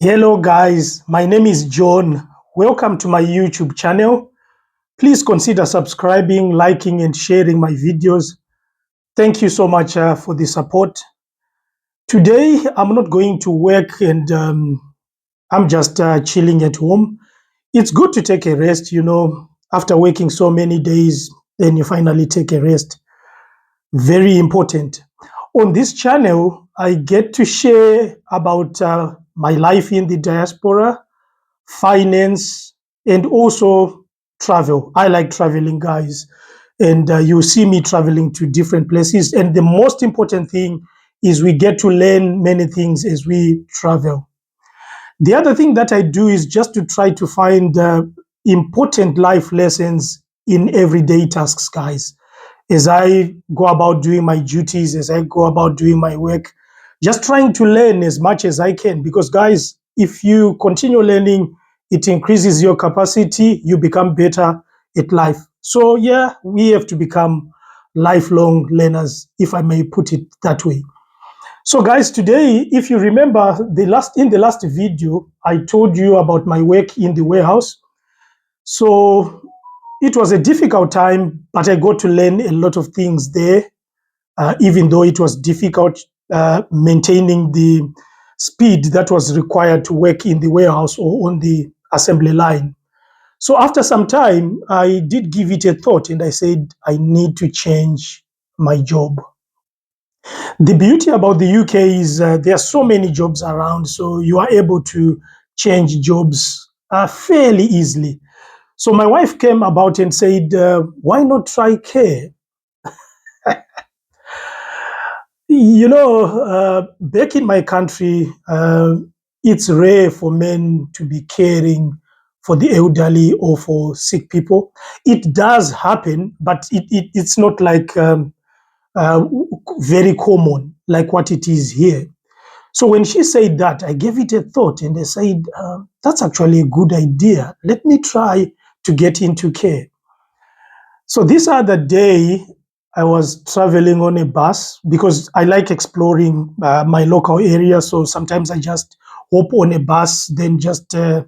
Hello guys, my name is John. Welcome to my YouTube channel. Please consider subscribing, liking and sharing my videos. Thank you so much for the support. Today I'm not going to work and I'm just chilling at home. It's good to take a rest, after working so many days, then you finally take a rest. Very important. On this channel, I get to share about my life in the diaspora, finance, and also travel. I like traveling, guys. And you see me traveling to different places. And the most important thing is we get to learn many things as we travel. The other thing that I do is just to try to find important life lessons in everyday tasks, guys. As I go about doing my duties, as I go about doing my work, just trying to learn as much as I can. Because, guys, if you continue learning, it increases your capacity, you become better at life. So, yeah, we have to become lifelong learners, if I may put it that way. So guys, today, if you remember in the last video, I told you about my work in the warehouse. So it was a difficult time, but I got to learn a lot of things there, even though it was difficult maintaining the speed that was required to work in the warehouse or on the assembly line. So after some time, I did give it a thought and I said, I need to change my job. The beauty about the UK is there are so many jobs around, so you are able to change jobs fairly easily. So my wife came about and said, why not try care? Back in my country, it's rare for men to be caring for the elderly or for sick people. It does happen, but it's not like uh, very common like what it is here. So when she said that, I gave it a thought and I said, that's actually a good idea. Let me try to get into care. So this other day, I was traveling on a bus because I like exploring my local area. So sometimes I just hop on a bus, then just uh,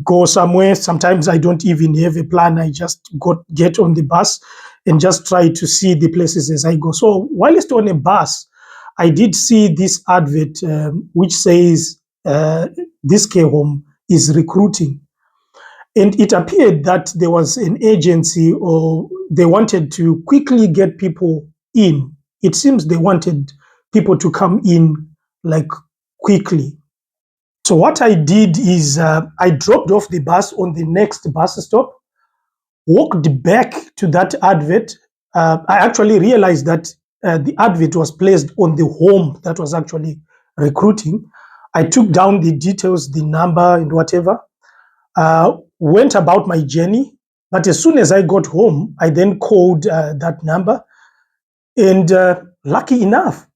go somewhere. Sometimes I don't even have a plan. I just get on the bus and just try to see the places as I go. So while it's on a bus, I did see this advert which says this care home is recruiting. And it appeared that there was an agency or they wanted to quickly get people in. It seems they wanted people to come in like quickly. So what I did is I dropped off the bus on the next bus stop, walked back to that advert. I actually realized that the advert was placed on the home that was actually recruiting. I took down the details, the number and whatever, went about my journey. But as soon as I got home, I then called that number. And lucky enough,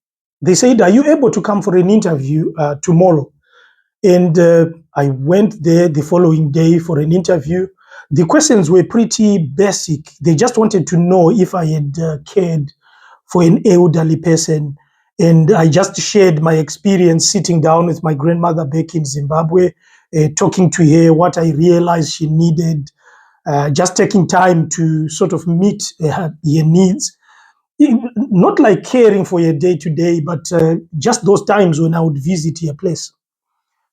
they said, are you able to come for an interview tomorrow? And I went there the following day for an interview. The questions were pretty basic. They just wanted to know if I had cared for an elderly person. And I just shared my experience sitting down with my grandmother back in Zimbabwe, talking to her what I realized she needed, just taking time to sort of meet her needs. Not like caring for her day to day, but just those times when I would visit her place.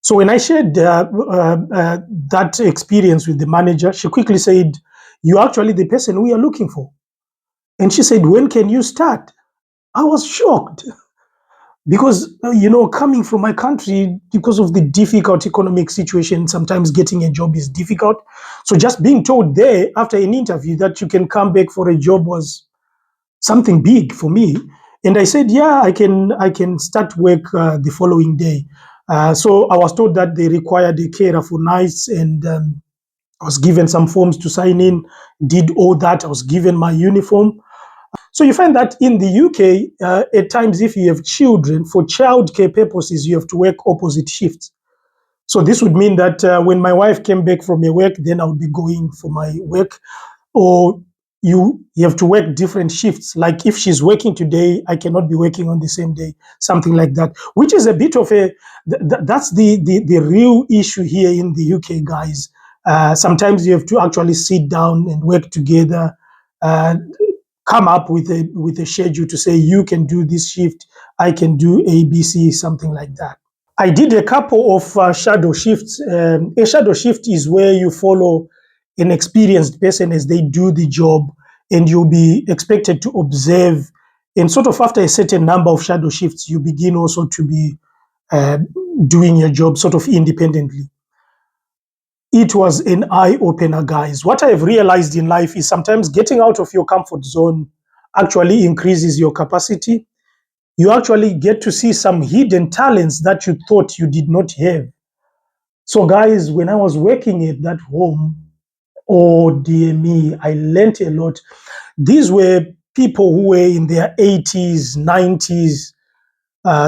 So when I shared that experience with the manager, she quickly said, "You're actually the person we are looking for." And she said, "When can you start?" I was shocked because, coming from my country, because of the difficult economic situation, sometimes getting a job is difficult. So just being told there after an interview that you can come back for a job was something big for me. And I said, yeah, I can start work the following day. So I was told that they required a carer for nights, and I was given some forms to sign in, did all that. I was given my uniform. So you find that in the UK, at times, if you have children, for childcare purposes, you have to work opposite shifts. So this would mean that when my wife came back from her work, then I would be going for my work. Or you have to work different shifts. Like if she's working today, I cannot be working on the same day, something like that, which is a bit of a that's the real issue here in the UK, guys. Sometimes you have to actually sit down and work together, come up with a schedule to say you can do this shift, I can do ABC, something like that. I did a couple of shadow shifts. A shadow shift is where you follow an experienced person as they do the job, and you'll be expected to observe. And sort of after a certain number of shadow shifts, you begin also to be uh, doing your job sort of independently. It was an eye opener, guys. What I've realized in life is sometimes getting out of your comfort zone actually increases your capacity. You actually get to see some hidden talents that you thought you did not have. So, guys, when I was working at that home, oh dear me, I learned a lot. These were people who were in their 80s, 90s,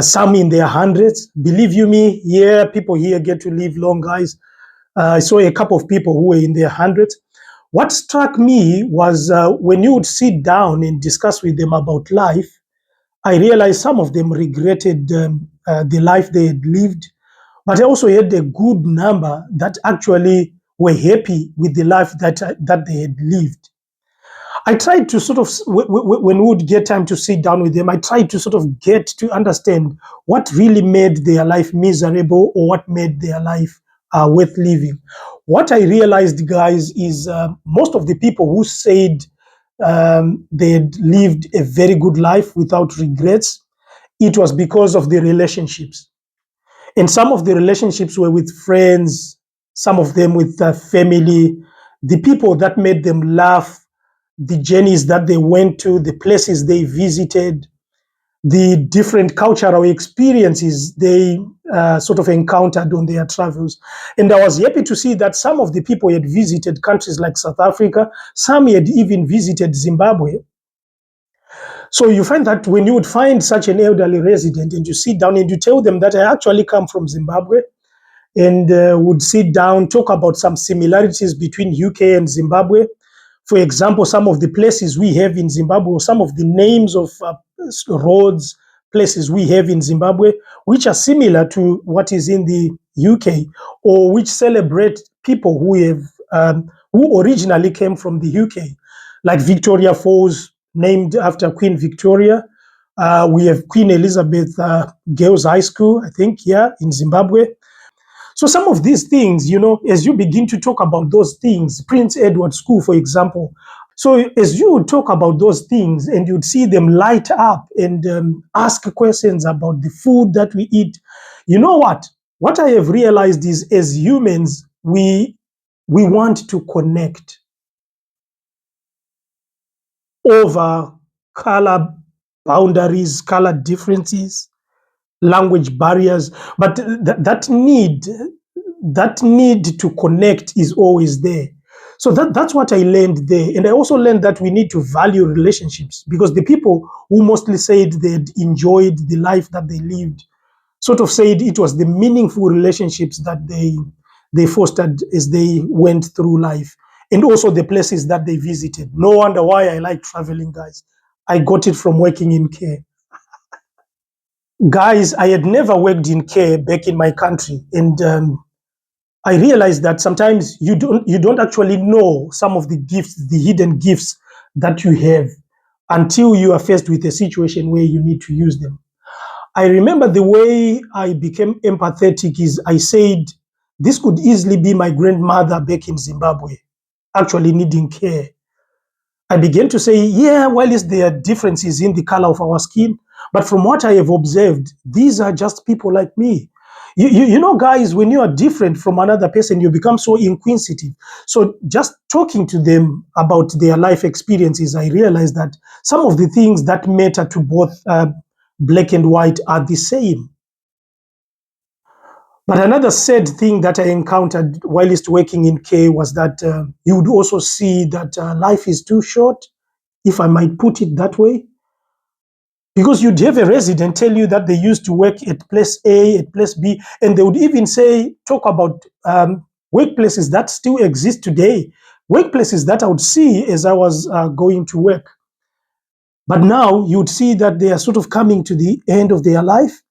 some in their hundreds. Believe you me, yeah, people here get to live long, guys. I saw a couple of people who were in their hundreds. What struck me was when you would sit down and discuss with them about life, I realized some of them regretted the life they had lived, but I also had a good number that actually were happy with the life that they had lived. I tried to sort of, when we would get time to sit down with them, I tried to sort of get to understand what really made their life miserable or what made their life worth living. What I realized, guys, is most of the people who said they'd lived a very good life without regrets, it was because of the relationships. And some of the relationships were with friends, some of them with family, the people that made them laugh, the journeys that they went to, the places they visited, the different cultural experiences they sort of encountered on their travels. And I was happy to see that some of the people had visited countries like South Africa, some had even visited Zimbabwe. So you find that when you would find such an elderly resident and you sit down and you tell them that I actually come from Zimbabwe, and would sit down, talk about some similarities between UK and Zimbabwe. For example, some of the places we have in Zimbabwe, or some of the names of roads, places we have in Zimbabwe, which are similar to what is in the UK, or which celebrate people who originally came from the UK, like Victoria Falls, named after Queen Victoria. We have Queen Elizabeth Girls High School, I think, yeah, in Zimbabwe. So some of these things, as you begin to talk about those things, Prince Edward School, for example. So as you would talk about those things and you'd see them light up and ask questions about the food that we eat, you know what? What I have realized is as humans, we want to connect over color boundaries, color differences, language barriers, but that need to connect is always there. So that's what I learned there. And I also learned that we need to value relationships, because the people who mostly said they'd enjoyed the life that they lived sort of said it was the meaningful relationships that they fostered as they went through life, and also the places that they visited. No wonder why I like traveling, guys. I got it from working in care. Guys, I had never worked in care back in my country, and I realized that sometimes you don't actually know some of the gifts, the hidden gifts that you have, until you are faced with a situation where you need to use them. I remember the way I became empathetic is I said, this could easily be my grandmother back in Zimbabwe, actually needing care. I began to say, yeah, while there are differences in the color of our skin, but from what I have observed, these are just people like me. You know, guys, when you are different from another person, you become so inquisitive. So just talking to them about their life experiences, I realized that some of the things that matter to both black and white are the same. But another sad thing that I encountered whilst working in care was that you would also see that life is too short, if I might put it that way. Because you'd have a resident tell you that they used to work at place A, at place B, and they would even talk about workplaces that still exist today. workplaces that I would see as I was going to work. But now you'd see that they are sort of coming to the end of their life.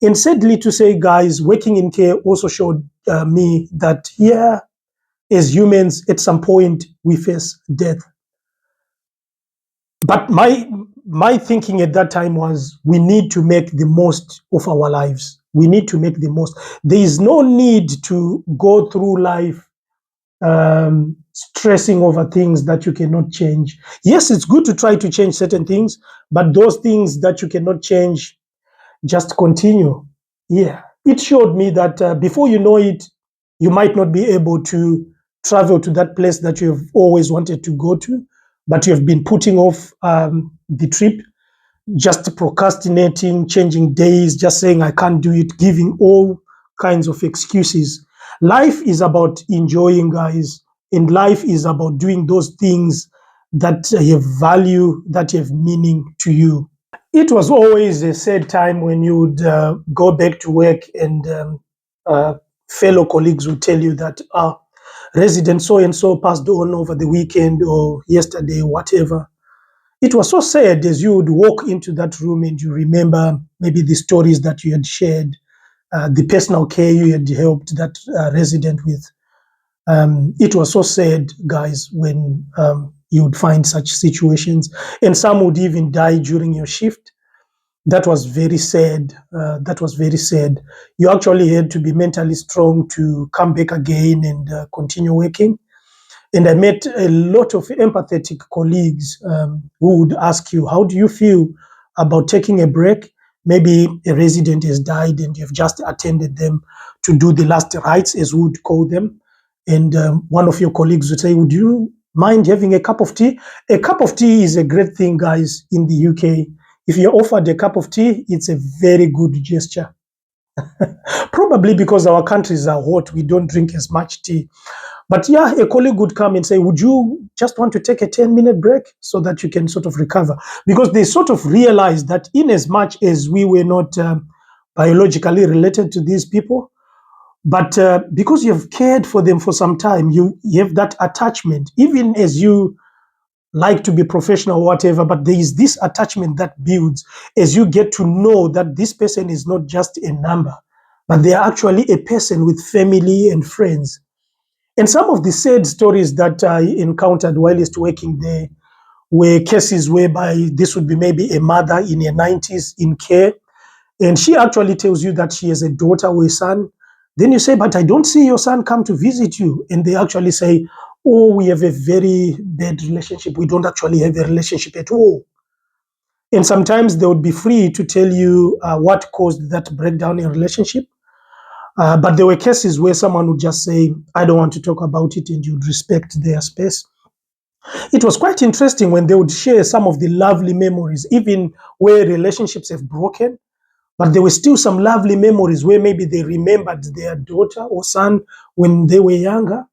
And sadly to say, guys, working in care also showed me that, yeah, as humans, at some point we face death. But my thinking at that time was we need to make the most of our lives. We need to make the most. There is no need to go through life stressing over things that you cannot change. Yes, it's good to try to change certain things, but those things that you cannot change, just continue. Yeah, it showed me that before you know it, you might not be able to travel to that place that you have always wanted to go to, but you have been putting off the trip, just procrastinating, changing days, just saying, I can't do it, giving all kinds of excuses. Life is about enjoying, guys, and life is about doing those things that have value, that have meaning to you. It was always a sad time when you would go back to work and uh, fellow colleagues would tell you that resident so and so passed on over the weekend or yesterday, whatever. It was so sad as you would walk into that room and you remember maybe the stories that you had shared, the personal care you had helped that resident with. It was so sad, guys, when you would find such situations, and some would even die during your shift. That was very sad. That was very sad. You actually had to be mentally strong to come back again and continue working. And I met a lot of empathetic colleagues who would ask you, how do you feel about taking a break? Maybe a resident has died and you've just attended them to do the last rites, as we would call them. And one of your colleagues would say, would you mind having a cup of tea? A cup of tea is a great thing, guys, in the UK. If you're offered a cup of tea, it's a very good gesture. Probably because our countries are hot, we don't drink as much tea. But yeah, a colleague would come and say, would you just want to take a 10-minute break so that you can sort of recover? Because they sort of realized that in as much as we were not biologically related to these people, but because you've cared for them for some time, you have that attachment, even as you like to be professional or whatever, but there is this attachment that builds as you get to know that this person is not just a number, but they are actually a person with family and friends. And some of the sad stories that I encountered whilst working there were cases whereby this would be maybe a mother in her 90s in care, and she actually tells you that she has a daughter or a son. Then you say, but I don't see your son come to visit you. And they actually say, oh, we have a very bad relationship. We don't actually have a relationship at all. And sometimes they would be free to tell you what caused that breakdown in relationship. But there were cases where someone would just say, I don't want to talk about it, and you'd respect their space. It was quite interesting when they would share some of the lovely memories, even where relationships have broken. But there were still some lovely memories where maybe they remembered their daughter or son when they were younger.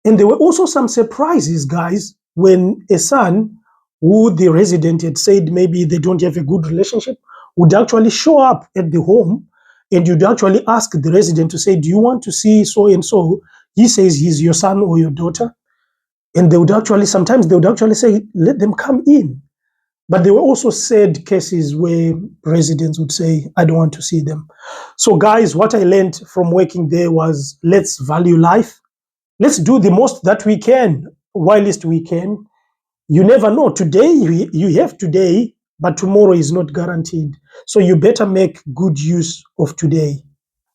And there were also some surprises, guys, when a son who the resident had said maybe they don't have a good relationship would actually show up at the home, and you'd actually ask the resident to say, do you want to see so and so? He says he's your son or your daughter. And they would actually, sometimes they would actually say, let them come in. But there were also sad cases where residents would say, I don't want to see them. So, guys, what I learned from working there was let's value life. Let's do the most that we can whilst we can. You never know. Today, you have today, but tomorrow is not guaranteed. So, you better make good use of today.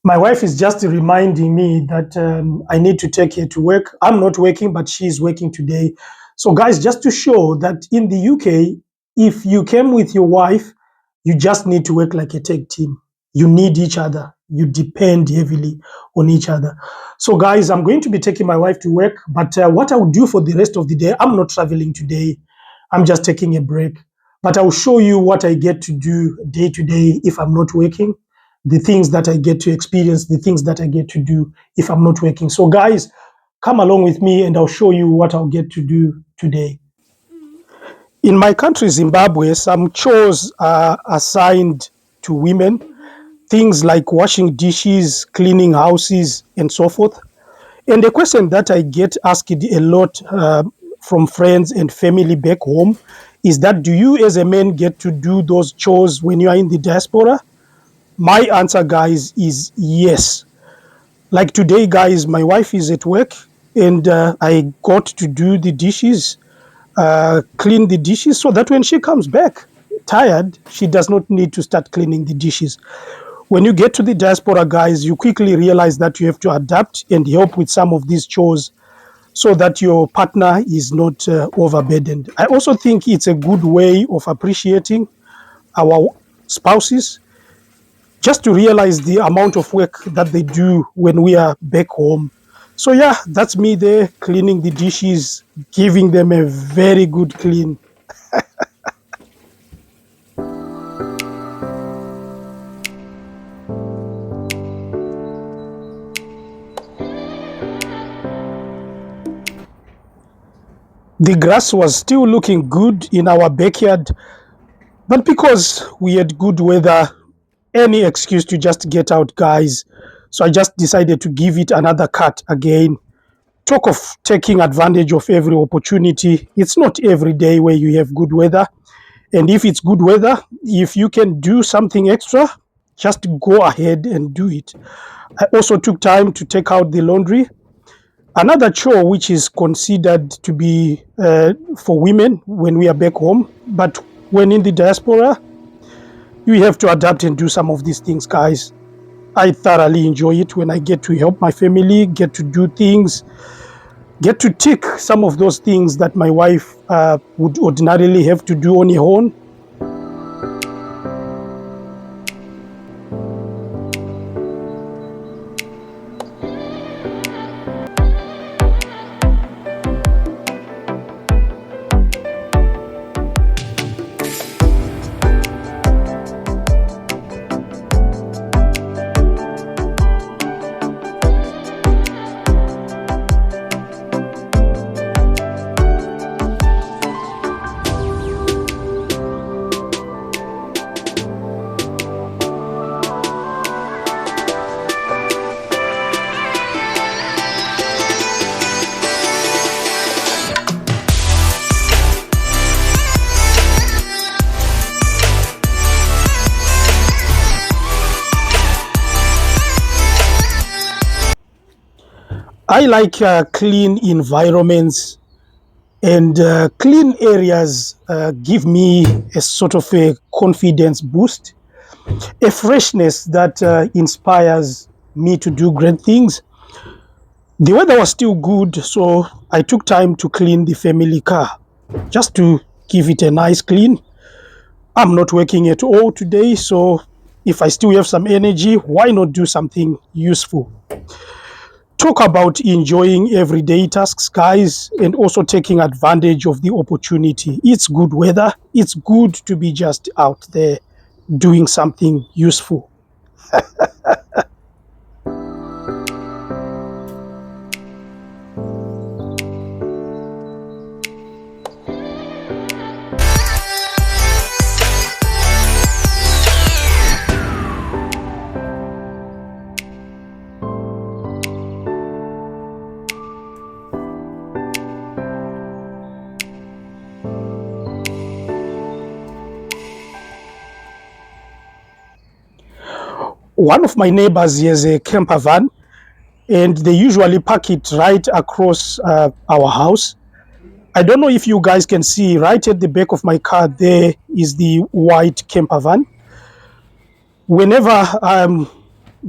My wife is just reminding me that I need to take her to work. I'm not working, but she's working today. So, guys, just to show that in the UK, if you came with your wife, you just need to work like a tag team. You need each other. You depend heavily on each other. So, guys, I'm going to be taking my wife to work. But what I will do for the rest of the day, I'm not traveling today. I'm just taking a break. But I will show you what I get to do day to day if I'm not working, the things that I get to experience, the things that I get to do if I'm not working. So, guys, come along with me and I'll show you what I'll get to do today. In my country, Zimbabwe, some chores are assigned to women, things like washing dishes, cleaning houses, and so forth. And the question that I get asked a lot from friends and family back home is that, do you as a man get to do those chores when you are in the diaspora? My answer, guys, is yes. Like today, guys, my wife is at work and I got to do the dishes, clean the dishes so that when she comes back tired, she does not need to start cleaning the dishes. When you get to the diaspora, guys, you quickly realize that you have to adapt and help with some of these chores so that your partner is not overburdened. I also think it's a good way of appreciating our spouses, just to realize the amount of work that they do when we are back home. So yeah, that's me there cleaning the dishes, giving them a very good clean. The grass was still looking good in our backyard, but because we had good weather, any excuse to just get out, guys. So I just decided to give it another cut again. Talk of taking advantage of every opportunity. It's not every day where you have good weather. And if it's good weather, if you can do something extra, just go ahead and do it. I also took time to take out the laundry. Another chore which is considered to be for women when we are back home, but when in the diaspora, you have to adapt and do some of these things, guys. I thoroughly enjoy it when I get to help my family, get to do things, get to tick some of those things that my wife would ordinarily have to do on her own. I like clean environments, and clean areas give me a sort of a confidence boost, a freshness that inspires me to do great things. The weather was still good, so I took time to clean the family car just to give it a nice clean. I'm not working at all today, so if I still have some energy, why not do something useful? Talk about enjoying everyday tasks, guys, and also taking advantage of the opportunity. It's good weather. It's good to be just out there doing something useful. One of my neighbors has a camper van, and they usually park it right across our house. I don't know if you guys can see right at the back of my car, there is the white camper van. Whenever I'm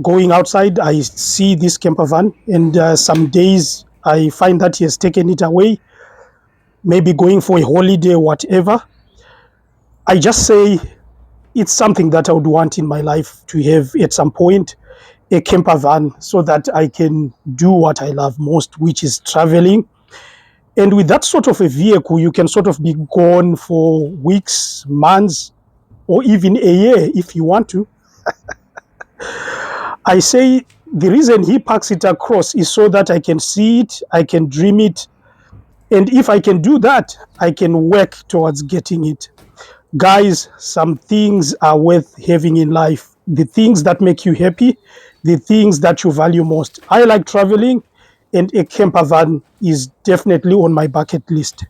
going outside, I see this camper van, and some days I find that he has taken it away, maybe going for a holiday, whatever. I just say it's something that I would want in my life to have at some point, a camper van, so that I can do what I love most, which is traveling. And with that sort of a vehicle, you can sort of be gone for weeks, months, or even a year if you want to. I say the reason he parks it across is so that I can see it, I can dream it, and if I can do that, I can work towards getting it. Guys, some things are worth having in life. The things that make you happy, the things that you value most. I like traveling, and a camper van is definitely on my bucket list.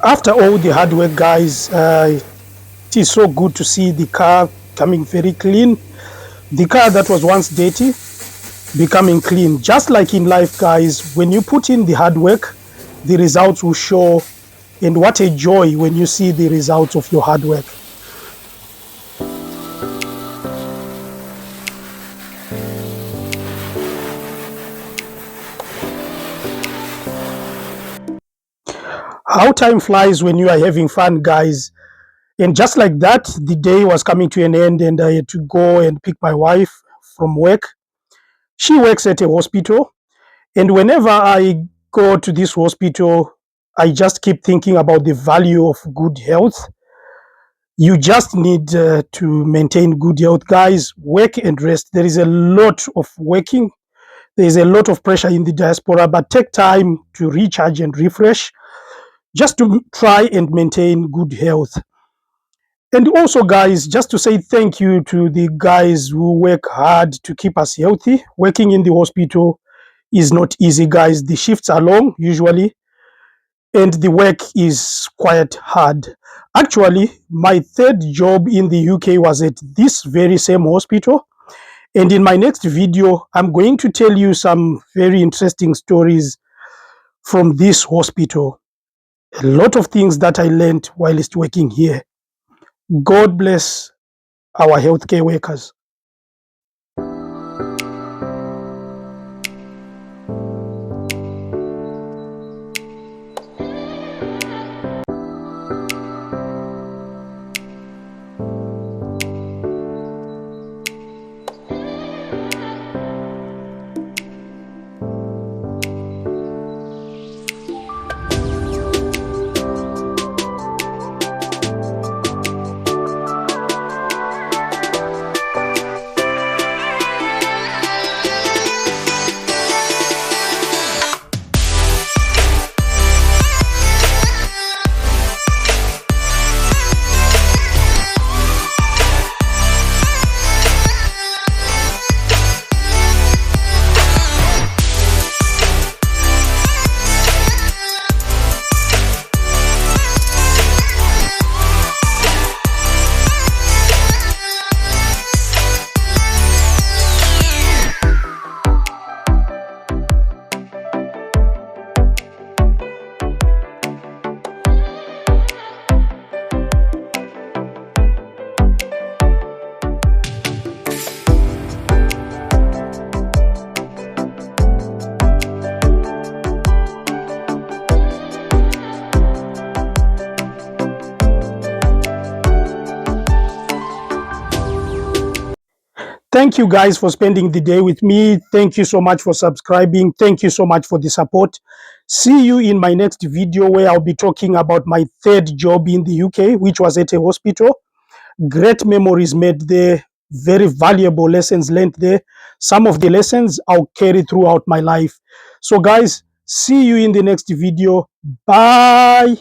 After all the hard work, guys, it is so good to see the car coming very clean. The car that was once dirty becoming clean. Just like in life, guys, when you put in the hard work, the results will show. And what a joy when you see the results of your hard work. How time flies when you are having fun, guys. And just like that, the day was coming to an end, and I had to go and pick my wife from work. She works at a hospital, and whenever I go to this hospital, I just keep thinking about the value of good health. You just need to maintain good health, guys. Work and rest. There is a lot of working, there is a lot of pressure in the diaspora, but take time to recharge and refresh just to try and maintain good health. And also, guys, just to say thank you to the guys who work hard to keep us healthy. Working in the hospital is not easy, guys. The shifts are long usually, and the work is quite hard. Actually, my third job in the UK was at this very same hospital. And in my next video, I'm going to tell you some very interesting stories from this hospital. A lot of things that I learned whilst working here. God bless our healthcare workers. Thank you guys for spending the day with me. Thank you so much for subscribing. Thank you so much for the support. See you in my next video where I'll be talking about my third job in the UK, which was at a hospital. Great memories made there, very valuable lessons learned there. Some of the lessons I'll carry throughout my life. So guys, see you in the next video. Bye.